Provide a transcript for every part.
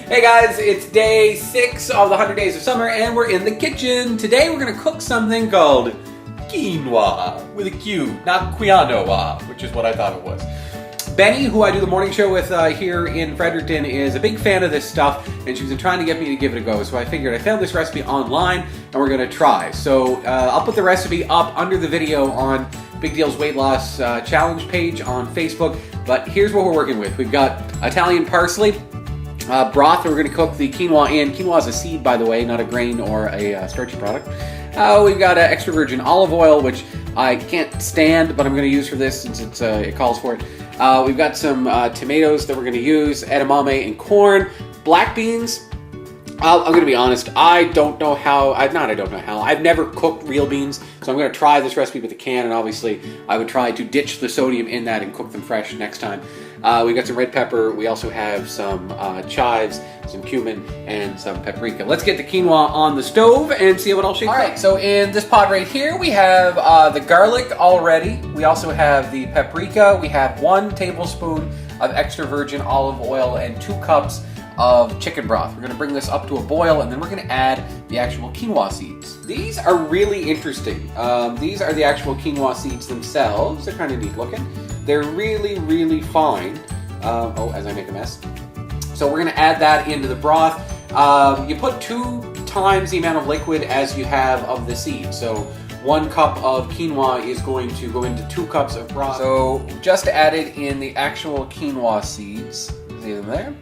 Hey guys, it's day 6 of the 100 Days of Summer and we're in the kitchen. Today we're going to cook something called quinoa, with a Q, not quinoa, which is what I thought it was. Benny, who I do the morning show with here in Fredericton, is a big fan of this stuff, and she's been trying to get me to give it a go. So I figured I found this recipe online, and we're going to try. So I'll put the recipe up under the video on Big Deal's Weight Loss Challenge page on Facebook. But here's what we're working with. We've got Italian parsley, broth that we're going to cook the quinoa in. Quinoa is a seed, by the way, not a grain or a starchy product. We've got extra virgin olive oil, which I can't stand, but I'm going to use for this since it calls for it. We've got some tomatoes that we're going to use, edamame and corn, black beans. I'm going to be honest, I don't know how, I've never cooked real beans, so I'm going to try this recipe with a can, and obviously I would try to ditch the sodium in that and cook them fresh next time. We've got some red pepper, we also have some chives, some cumin, and some paprika. Let's get the quinoa on the stove and see what I'll shake. Alright, so in this pot right here, we have the garlic already. We also have the paprika. We have 1 tablespoon of extra virgin olive oil and 2 cups of chicken broth. We're going to bring this up to a boil, and then we're going to add the actual quinoa seeds. These are really interesting. These are the actual quinoa seeds themselves. They're kind of neat looking. They're really, really fine. As I make a mess. So we're going to add that into the broth. You put 2 times the amount of liquid as you have of the seed. So 1 cup of quinoa is going to go into 2 cups of broth. So just added in the actual quinoa seeds. See them there?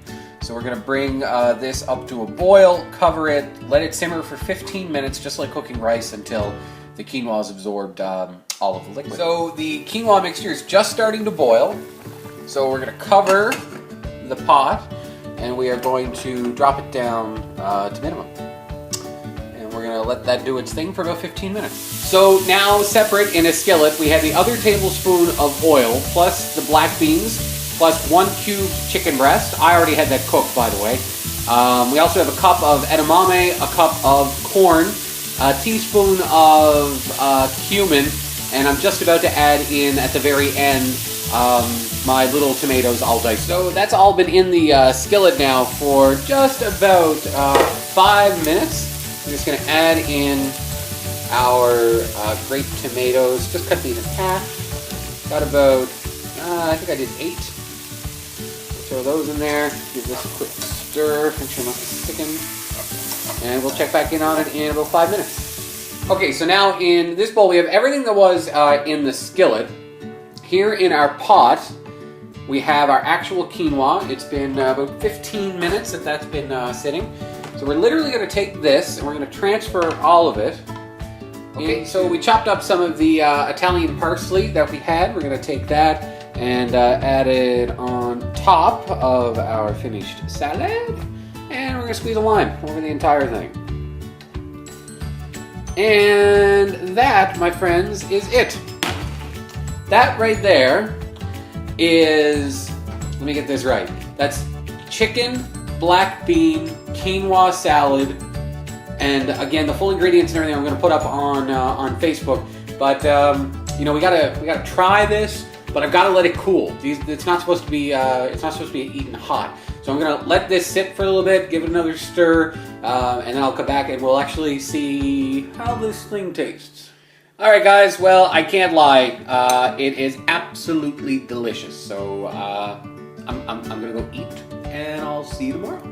So we're going to bring this up to a boil, cover it, let it simmer for 15 minutes, just like cooking rice, until the quinoa has absorbed all of the liquid. So the quinoa mixture is just starting to boil. So we're going to cover the pot, and we are going to drop it down to minimum. And we're going to let that do its thing for about 15 minutes. So now, separate in a skillet, we have the other tablespoon of oil, plus the black beans, plus 1 cubed chicken breast. I already had that cooked, by the way. We also have a cup of edamame, a cup of corn, a teaspoon of cumin, and I'm just about to add in, at the very end, my little tomatoes all diced. So that's all been in the skillet now for just about 5 minutes. I'm just going to add in our grape tomatoes. Just cut these in half. Got about, I think I did 8. Throw those in there. Give this a quick stir. Make sure nothing's sticking. And we'll check back in on it in about 5 minutes. Okay, so now in this bowl we have everything that was in the skillet. Here in our pot, we have our actual quinoa. It's been about 15 minutes that that's been sitting. So we're literally going to take this and we're going to transfer all of it. Okay, so we chopped up some of the Italian parsley that we had. We're going to take that and add it on top of our finished salad. And we're going to squeeze a lime over the entire thing. And that, my friends, is it. That right there is, let me get this right, that's chicken, black bean, quinoa salad, and again, the full ingredients and everything I'm going to put up on Facebook. But you know, we gotta try this, but I've got to let it cool. It's not supposed to be eaten hot. So I'm going to let this sit for a little bit, give it another stir, and then I'll come back and we'll actually see how this thing tastes. Alright guys, well, I can't lie, it is absolutely delicious, so I'm gonna go eat, and I'll see you tomorrow.